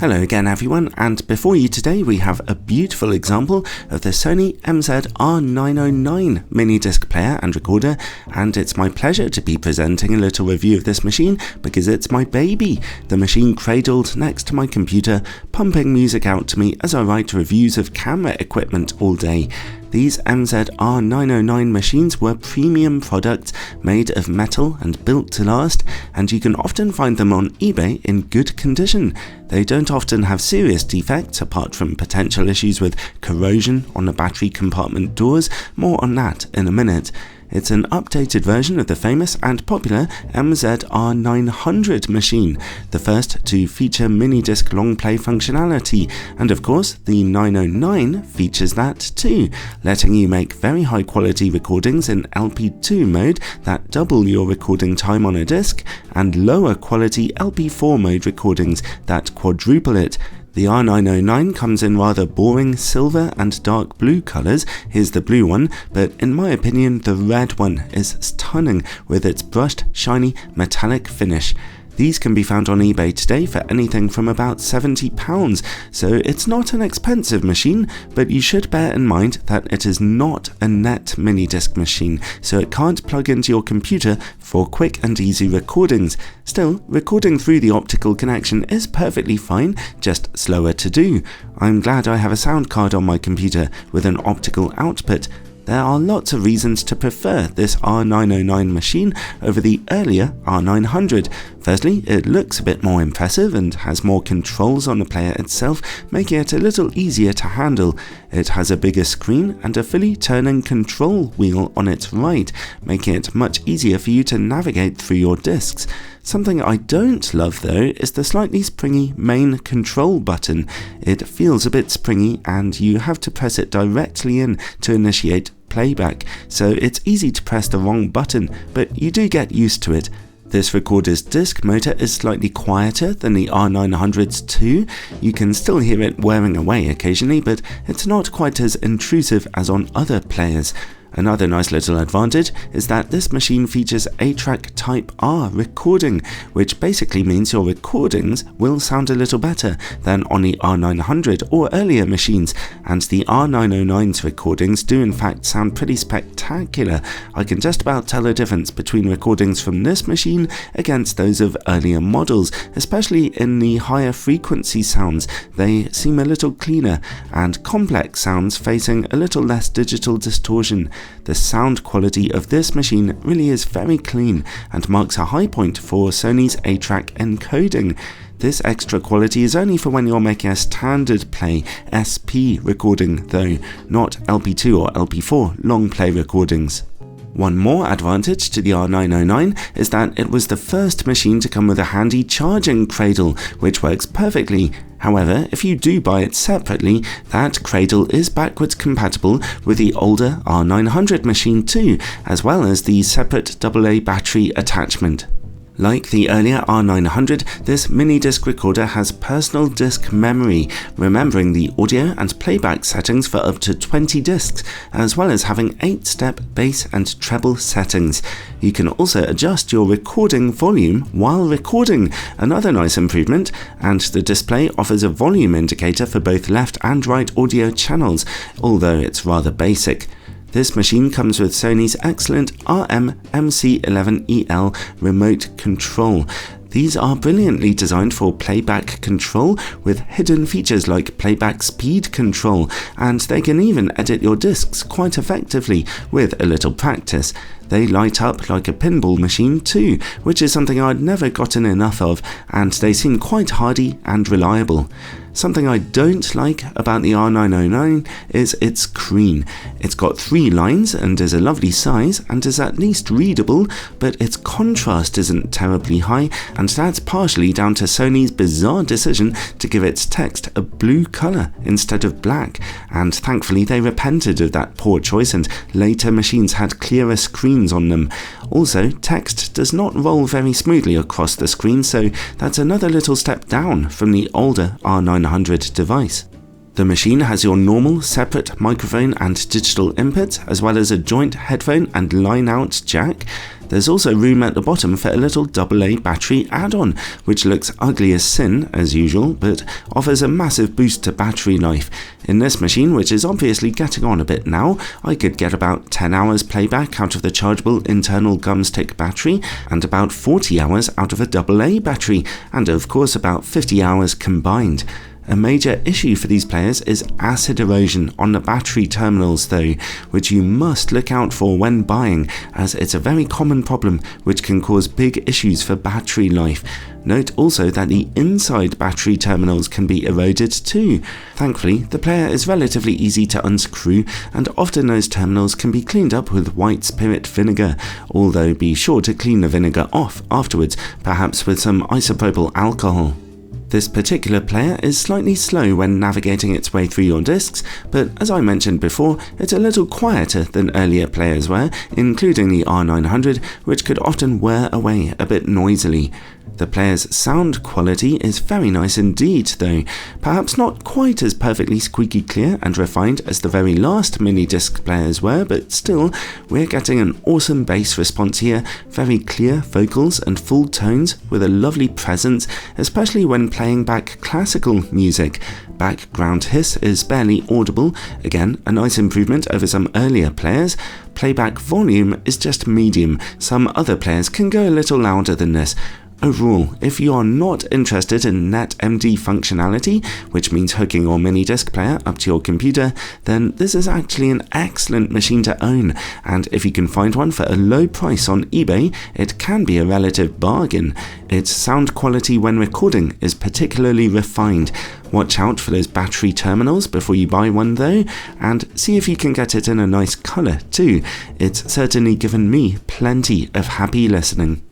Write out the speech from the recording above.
Hello again everyone, and before you today we have a beautiful example of the Sony MZ-R909 mini disc player and recorder, and it's my pleasure to be presenting a little review of this machine because it's my baby, the machine cradled next to my computer, pumping music out to me as I write reviews of camera equipment all day. These MZ-R909 machines were premium products made of metal and built to last, and you can often find them on eBay in good condition. They don't often have serious defects apart from potential issues with corrosion on the battery compartment doors. More on that in a minute. It's an updated version of the famous and popular MZ-R900 machine, the first to feature mini-disc long play functionality, and of course the 909 features that too, letting you make very high quality recordings in LP2 mode that double your recording time on a disc, and lower quality LP4 mode recordings that quadruple it. The R909 comes in rather boring silver and dark blue colours. Here's the blue one, but in my opinion the red one is stunning with its brushed, shiny, metallic finish. These can be found on eBay today for anything from about £70, so it's not an expensive machine, but you should bear in mind that it is not a net mini-disc machine, so it can't plug into your computer for quick and easy recordings. Still, recording through the optical connection is perfectly fine, just slower to do. I'm glad I have a sound card on my computer with an optical output. There are lots of reasons to prefer this R909 machine over the earlier R900. Firstly, it looks a bit more impressive and has more controls on the player itself, making it a little easier to handle. It has a bigger screen and a fully turning control wheel on its right, making it much easier for you to navigate through your discs. Something I don't love though is the slightly springy main control button. It feels a bit springy and you have to press it directly in to initiate playback, so it's easy to press the wrong button, but you do get used to it. This recorder's disc motor is slightly quieter than the R900's too. You can still hear it wearing away occasionally, but it's not quite as intrusive as on other players. Another nice little advantage is that this machine features 8-track Type R recording, which basically means your recordings will sound a little better than on the R900 or earlier machines, and the R909's recordings do in fact sound pretty spectacular. I can just about tell a difference between recordings from this machine against those of earlier models, especially in the higher frequency sounds. They seem a little cleaner, and complex sounds facing a little less digital distortion. The sound quality of this machine really is very clean and marks a high point for Sony's 8-track encoding. This extra quality is only for when you're making a standard play SP recording though, not LP2 or LP4 long play recordings. One more advantage to the R909 is that it was the first machine to come with a handy charging cradle, which works perfectly. However, if you do buy it separately, that cradle is backwards compatible with the older R900 machine too, as well as the separate AA battery attachment. Like the earlier R900, this mini-disc recorder has personal disc memory, remembering the audio and playback settings for up to 20 discs, as well as having 8-step bass and treble settings. You can also adjust your recording volume while recording, another nice improvement, and the display offers a volume indicator for both left and right audio channels, although it's rather basic. This machine comes with Sony's excellent RM-MC11EL remote control. These are brilliantly designed for playback control with hidden features like playback speed control, and they can even edit your discs quite effectively with a little practice. They light up like a pinball machine too, which is something I'd never gotten enough of, and they seem quite hardy and reliable. Something I don't like about the R909 is its screen. It's got 3 lines and is a lovely size and is at least readable, but its contrast isn't terribly high, and that's partially down to Sony's bizarre decision to give its text a blue colour instead of black, and thankfully they repented of that poor choice and later machines had clearer screens on them. Also, text does not roll very smoothly across the screen, so that's another little step down from the older R900 device. The machine has your normal separate microphone and digital input, as well as a joint headphone and line-out jack. There's also room at the bottom for a little AA battery add-on, which looks ugly as sin, as usual, but offers a massive boost to battery life. In this machine, which is obviously getting on a bit now, I could get about 10 hours playback out of the chargeable internal gumstick battery, and about 40 hours out of a AA battery, and of course about 50 hours combined. A major issue for these players is acid erosion on the battery terminals though, which you must look out for when buying, as it's a very common problem which can cause big issues for battery life. Note also that the inside battery terminals can be eroded too. Thankfully, the player is relatively easy to unscrew, and often those terminals can be cleaned up with white spirit vinegar, although be sure to clean the vinegar off afterwards, perhaps with some isopropyl alcohol. This particular player is slightly slow when navigating its way through your discs, but as I mentioned before, it's a little quieter than earlier players were, including the R900, which could often wear away a bit noisily. The player's sound quality is very nice indeed though, perhaps not quite as perfectly squeaky clear and refined as the very last mini-disc players were, but still, we're getting an awesome bass response here, very clear vocals and full tones with a lovely presence, especially when playing back classical music. Background hiss is barely audible, again a nice improvement over some earlier players. Playback volume is just medium, some other players can go a little louder than this. Overall, if you are not interested in NetMD functionality, which means hooking your mini disc player up to your computer, then this is actually an excellent machine to own, and if you can find one for a low price on eBay, it can be a relative bargain. Its sound quality when recording is particularly refined. Watch out for those battery terminals before you buy one though, and see if you can get it in a nice colour too. It's certainly given me plenty of happy listening.